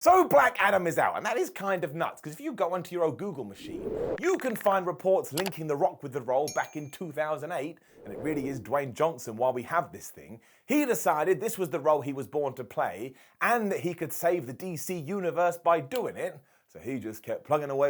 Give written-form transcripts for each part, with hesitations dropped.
So Black Adam is out, and that is kind of nuts, because if you go onto your old Google machine, you can find reports linking The Rock with the role back in 2008, and it really is Dwayne Johnson while we have this thing. He decided this was the role he was born to play, and that he could save the DC universe by doing it, so he just kept plugging away,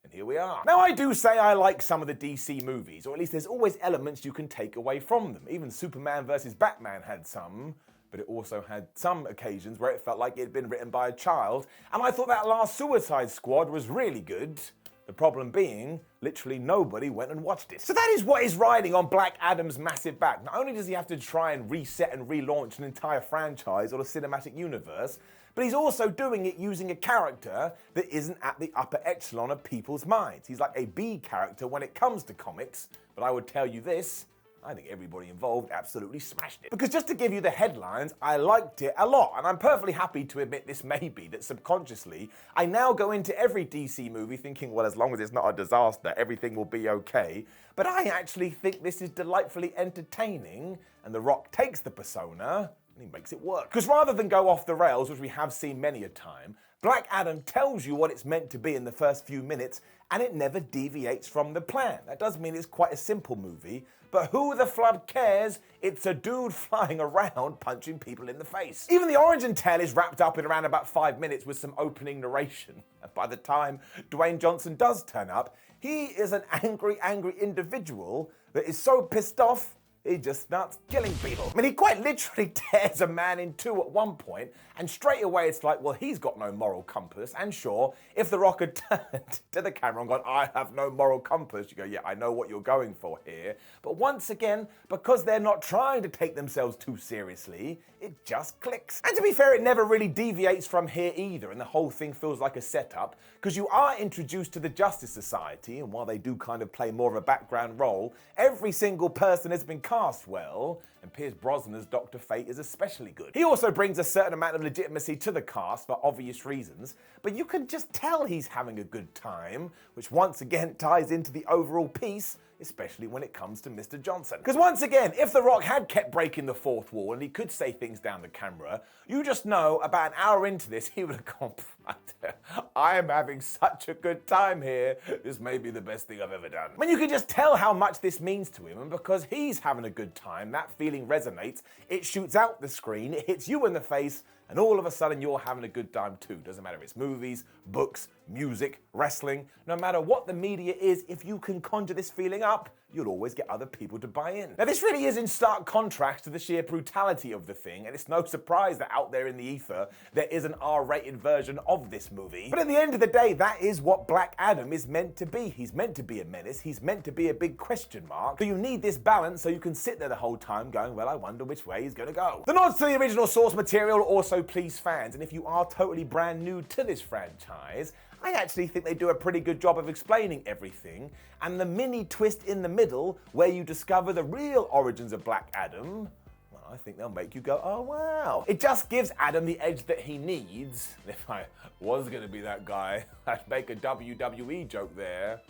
and here we are. Now, I do say I like some of the DC movies, or at least there's always elements you can take away from them. Even Superman vs. Batman had some, but it also had some occasions where it felt like it had been written by a child, and I thought that last Suicide Squad was really good. The problem being, literally nobody went and watched it. So that is what is riding on Black Adam's massive back. Not only does he have to try and reset and relaunch an entire franchise or the cinematic universe, but he's also doing it using a character that isn't at the upper echelon of people's minds. He's like a B character when it comes to comics, but I would tell you this, I think everybody involved absolutely smashed it. Because just to give you the headlines, I liked it a lot, and I'm perfectly happy to admit this may be that subconsciously, I now go into every DC movie thinking, well, as long as it's not a disaster, everything will be okay. But I actually think this is delightfully entertaining, and The Rock takes the persona, and he makes it work. Because rather than go off the rails, which we have seen many a time, Black Adam tells you what it's meant to be in the first few minutes, and it never deviates from the plan. That does mean it's quite a simple movie, but who the flood cares? It's a dude flying around punching people in the face. Even the origin tale is wrapped up in around about 5 minutes with some opening narration. And by the time Dwayne Johnson does turn up, he is an angry individual that is so pissed off he just starts killing people. I mean, he quite literally tears a man in two at one point, and straight away it's like, well, he's got no moral compass. And sure, if The Rock had turned to the camera and gone, I have no moral compass, you go, yeah, I know what you're going for here. But once again, because they're not trying to take themselves too seriously, it just clicks. And to be fair, it never really deviates from here either, and the whole thing feels like a setup, because you are introduced to the Justice Society, and while they do kind of play more of a background role, every single person has been cast well, and Pierce Brosnan as Dr. Fate is especially good. He also brings a certain amount of legitimacy to the cast for obvious reasons, but you can just tell he's having a good time, which once again ties into the overall piece, especially when it comes to Mr. Johnson. Because once again, if The Rock had kept breaking the fourth wall and he could say things down the camera, you just know about an hour into this, he would have gone, I am having such a good time here. This may be the best thing I've ever done. I mean, you can just tell how much this means to him, and because he's having a good time, that feeling resonates, it shoots out the screen, it hits you in the face, and all of a sudden you're having a good time too. Doesn't matter if it's movies, books, music, wrestling, no matter what the media is, if you can conjure this feeling up, you'll always get other people to buy in. Now, this really is in stark contrast to the sheer brutality of the thing, and it's no surprise that out there in the ether, there is an R-rated version of this movie. But at the end of the day, that is what Black Adam is meant to be. He's meant to be a menace, he's meant to be a big question mark, so you need this balance so you can sit there the whole time going, well, I wonder which way he's gonna go. The nods to the original source material also please fans, and if you are totally brand new to this franchise, I actually think they do a pretty good job of explaining everything, and the mini twist in the middle, where you discover the real origins of Black Adam, well, I think they'll make you go, oh wow. It just gives Adam the edge that he needs. If I was gonna be that guy, I'd make a WWE joke there.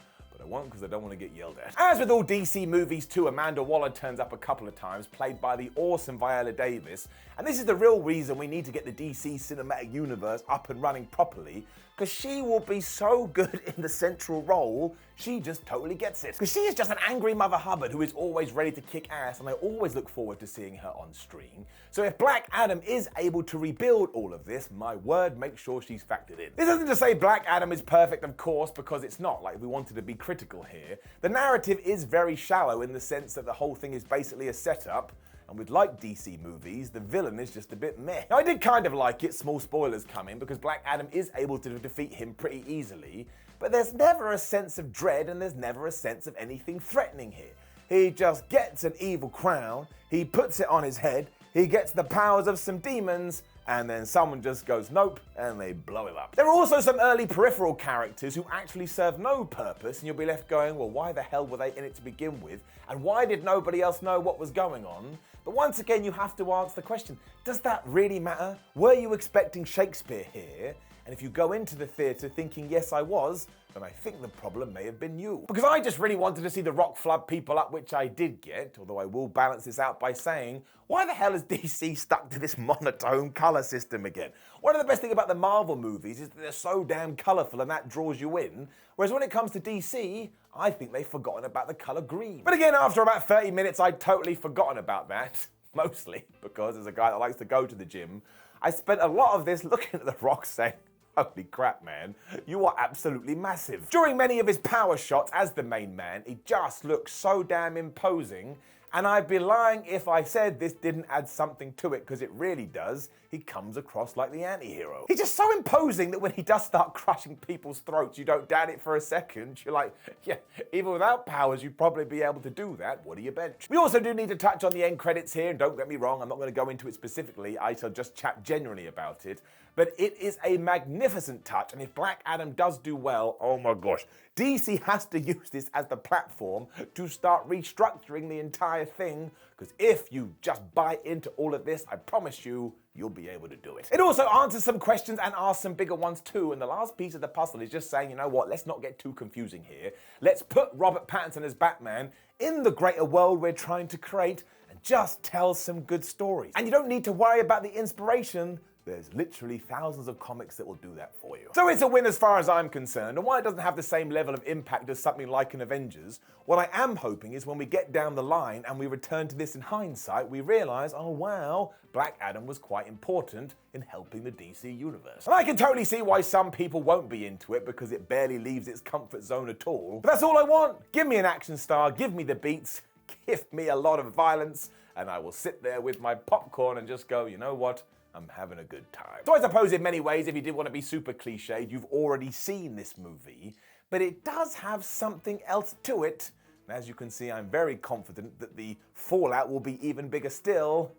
I won't, because I don't want to get yelled at. As with all DC movies too, Amanda Waller turns up a couple of times, played by the awesome Viola Davis, and this is the real reason we need to get the DC cinematic universe up and running properly, because she will be so good in the central role, she just totally gets it. Because she is just an angry Mother Hubbard who is always ready to kick ass, and I always look forward to seeing her on screen. So if Black Adam is able to rebuild all of this, my word, make sure she's factored in. This isn't to say Black Adam is perfect, of course, because it's not. Like, if we wanted to be critical here, the narrative is very shallow in the sense that the whole thing is basically a setup, and with like DC movies, the villain is just a bit meh. Now, I did kind of like it, small spoilers coming, because Black Adam is able to defeat him pretty easily, but there's never a sense of dread and there's never a sense of anything threatening here. He just gets an evil crown, he puts it on his head, he gets the powers of some demons, and then someone just goes nope, and they blow him up. There are also some early peripheral characters who actually serve no purpose, and you'll be left going, well, why the hell were they in it to begin with? And why did nobody else know what was going on? But once again, you have to answer the question, does that really matter? Were you expecting Shakespeare here? And if you go into the theatre thinking, yes, I was, then I think the problem may have been you. Because I just really wanted to see The Rock flub people up, which I did get, although I will balance this out by saying, why the hell is DC stuck to this monotone colour system again? One of the best things about the Marvel movies is that they're so damn colourful and that draws you in, whereas when it comes to DC, I think they've forgotten about the colour green. But again, after about 30 minutes, I'd totally forgotten about that. Mostly because as a guy that likes to go to the gym, I spent a lot of this looking at The Rock saying, holy crap, man, you are absolutely massive. During many of his power shots as the main man, he just looks so damn imposing, and I'd be lying if I said this didn't add something to it, because it really does. He comes across like the anti-hero. He's just so imposing that when he does start crushing people's throats, you don't doubt it for a second. You're like, yeah, even without powers, you'd probably be able to do that. What do you bench? We also do need to touch on the end credits here, and don't get me wrong, I'm not going to go into it specifically. I shall just chat generally about it. But it is a magnificent touch, and if Black Adam does do well, oh my gosh, DC has to use this as the platform to start restructuring the entire thing, because if you just buy into all of this, I promise you, you'll be able to do it. It also answers some questions and asks some bigger ones too, and the last piece of the puzzle is just saying, you know what, let's not get too confusing here. Let's put Robert Pattinson as Batman in the greater world we're trying to create and just tell some good stories. And you don't need to worry about the inspiration. There's literally thousands of comics that will do that for you. So it's a win as far as I'm concerned, and while it doesn't have the same level of impact as something like an Avengers, what I am hoping is when we get down the line and we return to this in hindsight, we realise, oh wow, Black Adam was quite important in helping the DC universe. And I can totally see why some people won't be into it because it barely leaves its comfort zone at all. But that's all I want. Give me an action star, give me the beats, give me a lot of violence, and I will sit there with my popcorn and just go, you know what? I'm having a good time. So I suppose in many ways, if you did want to be super cliched, you've already seen this movie, but it does have something else to it. And as you can see, I'm very confident that the fallout will be even bigger still.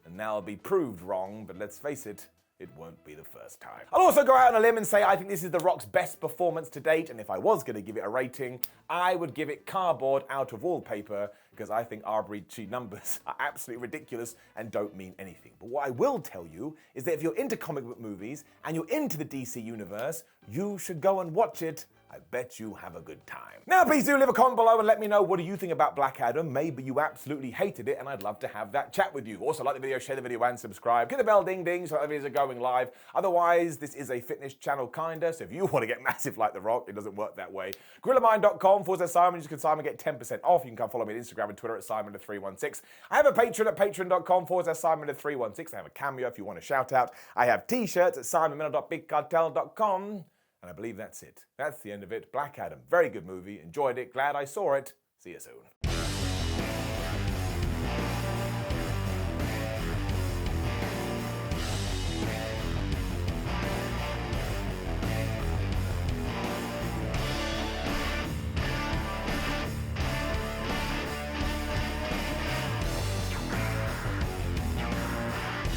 And now I'll be proved wrong, but let's face it, it won't be the first time. I'll also go out on a limb and say I think this is The Rock's best performance to date, and if I was going to give it a rating, I would give it cardboard out of wallpaper, because I think arbitrary numbers are absolutely ridiculous and don't mean anything. But what I will tell you is that if you're into comic book movies and you're into the DC universe, you should go and watch it. I bet you have a good time. Now, please do leave a comment below and let me know what do you think about Black Adam. Maybe you absolutely hated it, and I'd love to have that chat with you. Also, like the video, share the video, and subscribe. Hit the bell ding ding so that the videos are going live. Otherwise, this is a fitness channel kinda, so if you want to get massive like The Rock, it doesn't work that way. GorillaMind.com/Simon. You can Simon get 10% off. You can come follow me on Instagram and Twitter at Simon316. I have a Patreon at Patreon.com/Simon316. I have a Cameo if you want a shout out. I have t-shirts at SimonMiller.BigCartel.com. And I believe that's it. That's the end of it. Black Adam. Very good movie. Enjoyed it. Glad I saw it. See you soon.